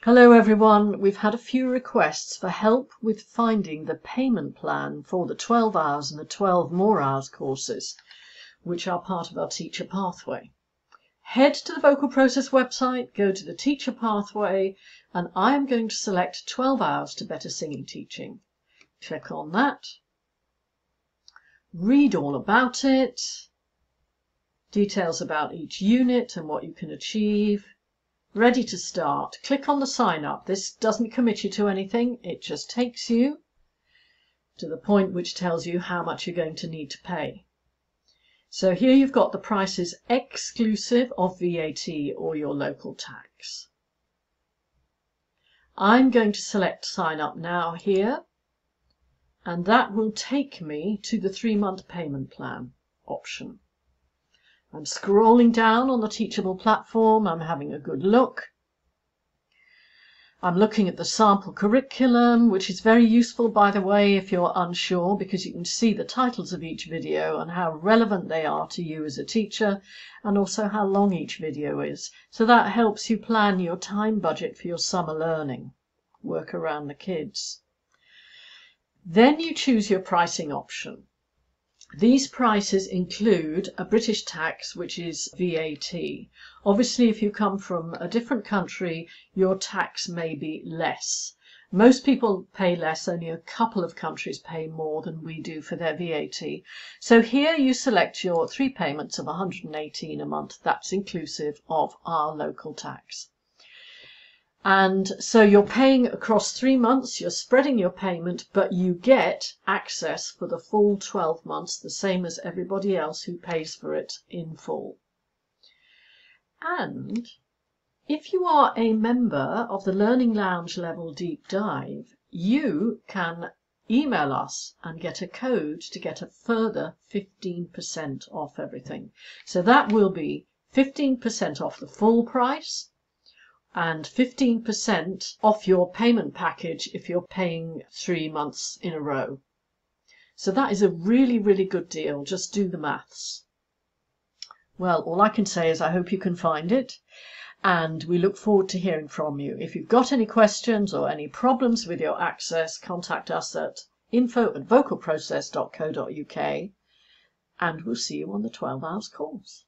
Hello everyone, we've had a few requests for help with finding the payment plan for the 12 hours and the 12 more hours courses, which are part of our teacher pathway. Head to the Vocal Process website, go to the teacher pathway, and I am going to select 12 hours to better singing teaching. Click on that, read all about it, details about each unit and what you can achieve. Ready to start. Click on the sign up. This doesn't commit you to anything. It just takes you to the point which tells you how much you're going to need to pay. So here you've got the prices exclusive of VAT or your local tax. I'm going to select sign up now here, and that will take me to the 3-month payment plan option. I'm scrolling down on the Teachable platform. I'm having a good look. I'm looking at the sample curriculum, which is very useful, by the way, if you're unsure, because you can see the titles of each video and how relevant they are to you as a teacher, and also how long each video is. So that helps you plan your time budget for your summer learning, work around the kids. Then you choose your pricing option. These prices include a British tax, which is VAT. Obviously, if you come from a different country, your tax may be less. Most people pay less, only a couple of countries pay more than we do for their VAT. So here you select your 3 payments of £118 a month. That's inclusive of our local tax. And so you're paying across 3 months, you're spreading your payment, but you get access for the full 12 months, the same as everybody else who pays for it in full. And if you are a member of the Learning Lounge Level Deep Dive, you can email us and get a code to get a further 15% off everything. So that will be 15% off the full price, and 15% off your payment package if you're paying 3 months in a row. So that is a really, really good deal. Just do the maths. Well, all I can say is I hope you can find it, and we look forward to hearing from you. If you've got any questions or any problems with your access, contact us at info@vocalprocess.co.uk, and we'll see you on the 12 hours course.